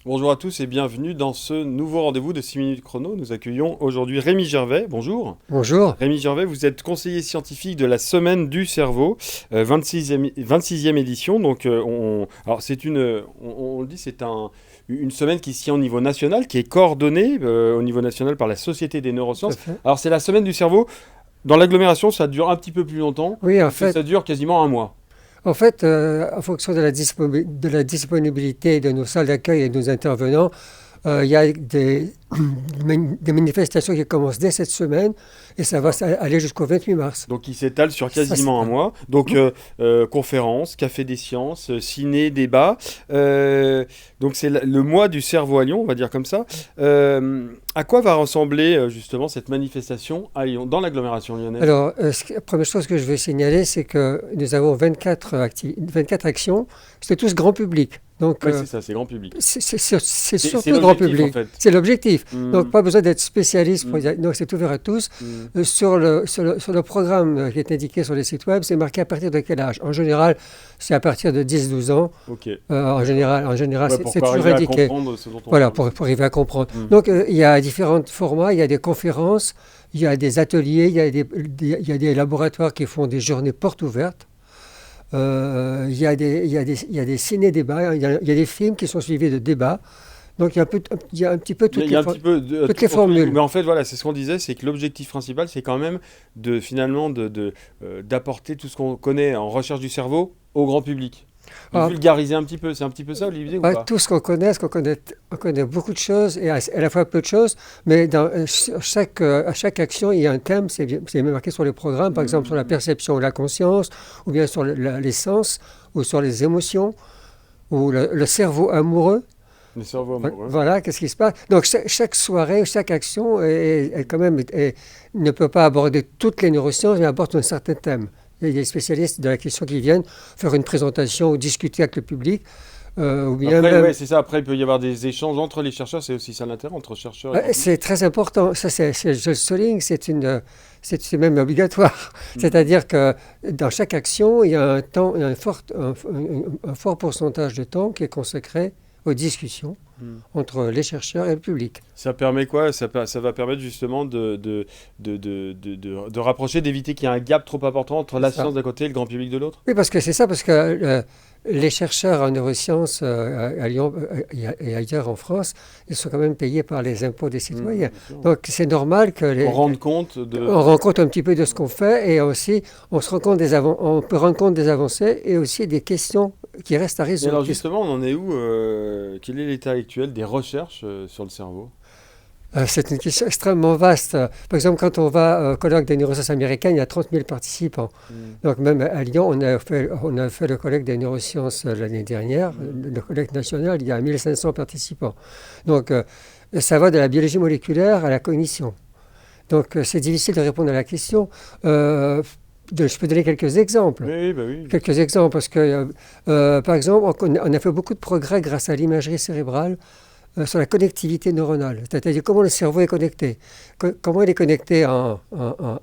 Bonjour à tous et bienvenue dans ce nouveau rendez-vous de 6 minutes chrono. Nous accueillons aujourd'hui Rémi Gervais. Bonjour. Bonjour. Rémi Gervais, vous êtes conseiller scientifique de la Semaine du Cerveau, 26e édition. Donc, alors on le dit, une semaine qui se tient au niveau national, qui est coordonnée au niveau national par la Société des Tout à neurosciences. fait. Alors, c'est la Semaine du Cerveau. Dans l'agglomération, ça dure un petit peu plus longtemps, Oui, parce que ça dure quasiment un mois. en fonction de de la disponibilité de nos salles d'accueil et de nos intervenants, il y a des manifestations qui commencent dès cette semaine et ça va aller jusqu'au 28 mars. Donc il s'étale sur Ça, quasiment un mois. Donc conférences, café des sciences, ciné, débat. Donc c'est le mois du cerveau à Lyon, on va dire comme ça. À quoi va ressembler justement cette manifestation à Lyon, dans l'agglomération lyonnaise? Alors, la première chose que je veux signaler, c'est que nous avons 24 actions. C'est tous grand public. Donc, Oui, c'est ça, c'est grand public. c'est C'est surtout grand l'objectif en public. fait. C'est l'objectif. Donc, Hmm, pas besoin d'être spécialiste pour hmm, dire. Donc, c'est ouvert à tous. hmm. Sur le programme qui est indiqué sur les sites web, c'est marqué à partir de quel âge. En général, c'est à partir de 10-12 ans. Ok. En général, Ouais, c'est pour toujours arriver à indiqué. comprendre ce dont on Voilà, parle. pour arriver à comprendre. Hmm. Donc, il y a différents formats. Il y a des conférences, il y a des ateliers, il y a des laboratoires qui font des journées portes ouvertes. Il y a des ciné-débats, il y a des films qui sont suivis de débats. Donc, il y a un petit peu Il y a un petit peu de toutes tout les pour tous les goûts. formules. Mais en fait, voilà, c'est ce qu'on disait, c'est que l'objectif principal, c'est quand même de finalement d'apporter tout ce qu'on connaît en recherche du cerveau au grand public. De Alors, vulgariser un petit peu. C'est un petit peu ça, Olivier, ou pas? tout ce qu'on connaît, on connaît beaucoup de choses et à la fois peu de choses, mais à chaque action, il y a un thème, c'est marqué sur les programmes, par exemple sur la Mhm. perception ou la conscience, ou bien sur les sens, ou sur les émotions, ou le cerveau amoureux. Le cerveau amoureux. Voilà, qu'est-ce qui se passe. Donc chaque soirée, chaque action quand même ne peut pas aborder toutes les neurosciences, mais aborde un certain thème. Il y a des spécialistes de la question qui viennent faire une présentation ou discuter avec le public, ou bien Après, même. ouais, c'est ça. Après, il peut y avoir des échanges entre les chercheurs. C'est aussi ça l'intérêt entre chercheurs et grand public. C'est très important. Ça, je le souligne, c'est même obligatoire. C'est-à-dire que dans chaque action, il y a un temps, un fort pourcentage de temps qui est consacré aux discussions Mhm. entre les chercheurs et le public. Ça permet quoi? Ça va permettre justement de rapprocher, d'éviter qu'il y ait un gap trop important entre la C'est ça. science d'un côté et le grand public de l'autre. Oui, parce que les chercheurs en neurosciences à Lyon et ailleurs en France, ils sont quand même payés par les impôts des citoyens. Bien sûr. Donc c'est normal Pour rendre compte de. on rend compte un petit peu de ce qu'on fait et aussi on se rend compte on peut rendre compte des avancées et aussi des questions qui restent à Et alors résoudre. justement, on en est où? Quel est l'état actuel des recherches sur le cerveau? C'est une question extrêmement vaste. Par exemple, quand on va au colloque des neurosciences américaines, il y a 30 000 participants. Hmm. Donc même à Lyon, on a fait le colloque des neurosciences l'année dernière. Le colloque national, il y a 1500 participants. Donc ça va de la biologie moléculaire à la cognition. Donc c'est difficile de répondre à la question. Je peux donner quelques exemples. Oui, oui, bah oui. Quelques exemples, parce que, par exemple, on a fait beaucoup de progrès grâce à l'imagerie cérébrale sur la connectivité neuronale, c'est-à-dire comment le cerveau est connecté, comment il est connecté en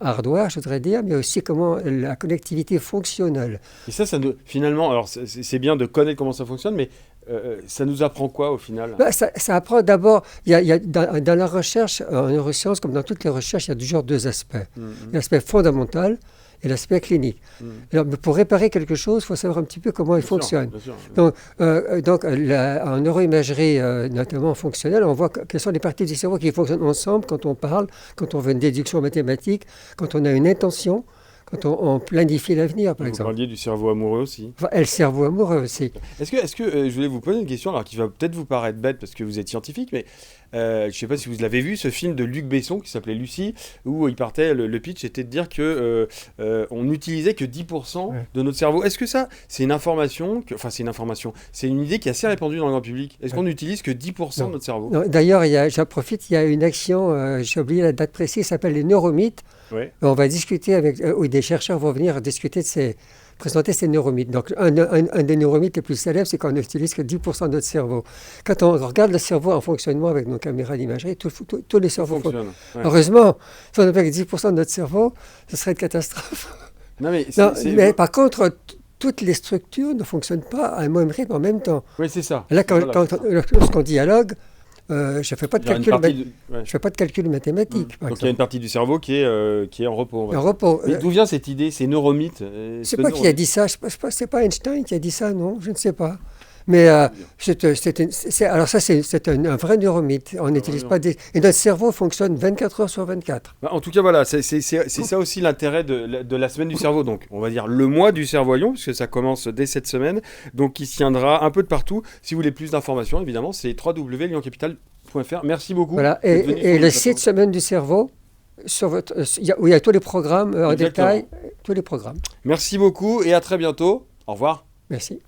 hardware, je voudrais dire, mais aussi comment la connectivité fonctionnelle. Et ça finalement, alors c'est bien de connaître comment ça fonctionne, mais ça nous apprend quoi au final? Ben, ça apprend d'abord, dans la recherche, en neurosciences, comme dans toutes les recherches, il y a toujours deux aspects. Mhm, L'aspect fondamental et l'aspect clinique. mhm. Alors, mais pour réparer quelque chose, il faut savoir un petit peu comment il Bien sûr, fonctionne. bien sûr. En neuroimagerie, notamment fonctionnelle, on voit quelles sont les parties du cerveau qui fonctionnent ensemble quand on parle, quand on veut une déduction mathématique, quand on a une intention, quand on planifie l'avenir, par Vous exemple. parliez du cerveau amoureux aussi. Enfin, et le cerveau amoureux aussi. Je voulais vous poser une question alors qui va peut-être vous paraître bête parce que vous êtes scientifique, mais je ne sais pas si vous l'avez vu, ce film de Luc Besson qui s'appelait Lucie, où il partait, le pitch était de dire que on n'utilisait que 10% Ouais. de notre cerveau. Est-ce que ça, c'est une information, c'est une idée qui est assez répandue dans le grand public. Est-ce qu'on n'utilise que 10% de Non. notre cerveau? Non, d'ailleurs, j'en profite, il y a une action, j'ai oublié la date précise, ça s'appelle les neuromythes. Ouais. On va discuter où des chercheurs vont venir discuter présenter ces neuromythes. Donc, un des neuromythes les plus célèbres, c'est qu'on n'utilise que 10% de notre cerveau. Quand on regarde le cerveau en fonctionnement avec nos caméras d'imagerie, tous les Ça cerveaux fonctionne. Ouais. Heureusement, si on n'avait que 10% de notre cerveau, ce serait une catastrophe. Non mais Non, mais par contre, toutes les structures ne fonctionnent pas à un même rythme en même temps. Oui, c'est ça. Là, Voilà, c'est ça. lorsqu'on dialogue, je ne fais pas de Il y a une calcul, partie ouais. je fais pas de calcul mathématique, par Donc il y a une exemple. partie du cerveau qui est en repos. On va En dire. repos. Mais d'où vient cette idée, ces neuromythes Je sais pas qui a dit ça. C'est pas Einstein qui a dit ça, non, je ne sais pas. Mais alors ça, c'est un vrai neuromythe. On n'utilise pas des... Et notre cerveau fonctionne 24 heures sur 24. Bah, en tout cas, voilà, c'est ça aussi l'intérêt de la semaine du cerveau. Donc, on va dire le mois du cerveau-lion, puisque ça commence dès cette semaine. Donc, qui se tiendra un peu de partout. Si vous voulez plus d'informations, évidemment, c'est www.lyoncapital.fr. Merci beaucoup. Voilà. d'être venu Et sur le notre site plateau. Semaine du cerveau, où il y a tous les programmes en Exactement. détail, tous les programmes. Merci beaucoup et à très bientôt. Au revoir. Merci.